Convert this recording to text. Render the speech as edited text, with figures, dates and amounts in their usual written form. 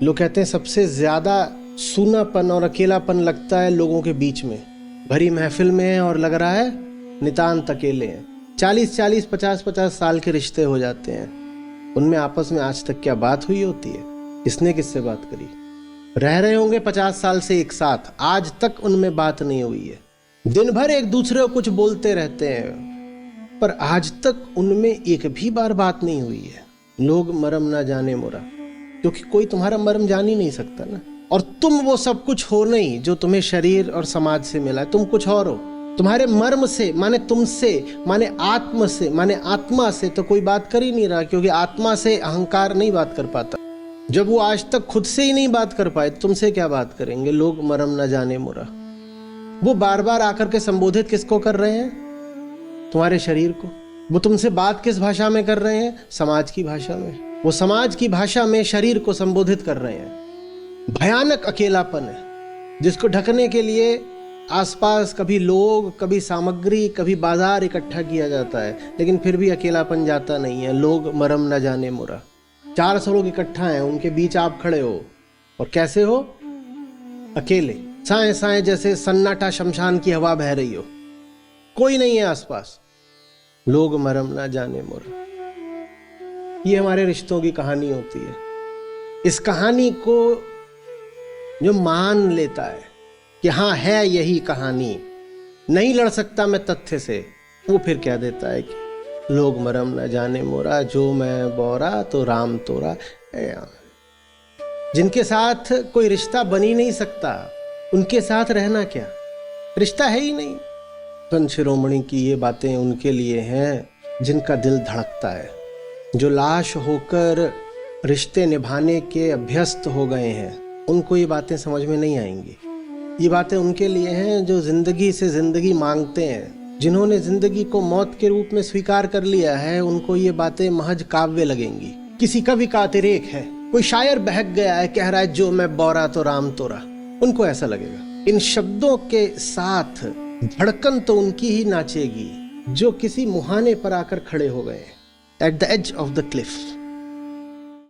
लोग कहते हैं सबसे ज्यादा सूनापन और अकेलापन लगता है लोगों के बीच में। भरी महफिल में है और लग रहा है नितांत अकेले हैं। 40-40, 50-50 साल के रिश्ते हो जाते हैं, उनमें आपस में आज तक क्या बात हुई होती है? किसने किससे बात करी? रह रहे होंगे 50 साल से एक साथ, आज तक उनमें बात नहीं हुई है। दिन भर एक दूसरे को कुछ बोलते रहते हैं, पर आज तक उनमें एक भी बार बात नहीं हुई है। लोग मरम ना जाने मोरा, क्योंकि कोई तुम्हारा मरम जान ही नहीं सकता ना। और तुम वो सब कुछ हो नहीं जो तुम्हें शरीर और समाज से मिला है, तुम कुछ और हो। तुम्हारे मर्म से माने तुमसे माने आत्म से माने आत्मा से तो कोई बात कर ही नहीं रहा, क्योंकि आत्मा से अहंकार नहीं बात कर पाता। जब वो आज तक खुद से ही नहीं बात कर पाए, तुमसे क्या बात करेंगे? लोग मरम ना जाने मोरा। वो बार बार आकर के संबोधित किसको कर रहे हैं? तुम्हारे शरीर को। वो तुमसे बात किस भाषा में कर रहे हैं? समाज की भाषा में। वो समाज की भाषा में शरीर को संबोधित कर रहे हैं। भयानक अकेलापन है, जिसको ढकने के लिए आसपास कभी लोग, कभी सामग्री, कभी बाजार इकट्ठा किया जाता है, लेकिन फिर भी अकेलापन जाता नहीं है। लोग मरम न जाने मोरा। 400 लोग इकट्ठा हैं, उनके बीच आप खड़े हो, और कैसे हो? अकेले, साए साए जैसे सन्नाटा शमशान की हवा बह रही हो, कोई नहीं है आसपास। लोग मरम ना जाने मोरा। ये हमारे रिश्तों की कहानी होती है। इस कहानी को जो मान लेता है कि हाँ है यही कहानी, नहीं लड़ सकता मैं तथ्य से, वो फिर कह देता है कि लोग मरम न जाने मोरा, जो मैं बोरा तो राम तोरा। जिनके साथ कोई रिश्ता बन ही नहीं सकता, उनके साथ रहना क्या? रिश्ता है ही नहीं। संत शिरोमणि की ये बातें उनके लिए हैं जिनका दिल धड़कता है, जो लाश होकर रिश्ते निभाने के अभ्यस्त हो गए हैं। उनको ये बातें समझ में नहीं आएंगी। ये बातें उनके लिए हैं जो जिंदगी से जिंदगी मांगते हैं, जिन्होंने जिंदगी को मौत के रूप में स्वीकार कर लिया है। उनको ये बातें महज काव्य लगेंगी। किसी कवि का अतिरेक है, कोई शायर बहक गया है, कह रहा है जो मैं बोरा तो राम तोरा, उनको ऐसा लगेगा। इन शब्दों के साथ धड़कन तो उनकी ही नाचेगी जो किसी मुहाने पर आकर खड़े हो गए, at the edge of the Cliff.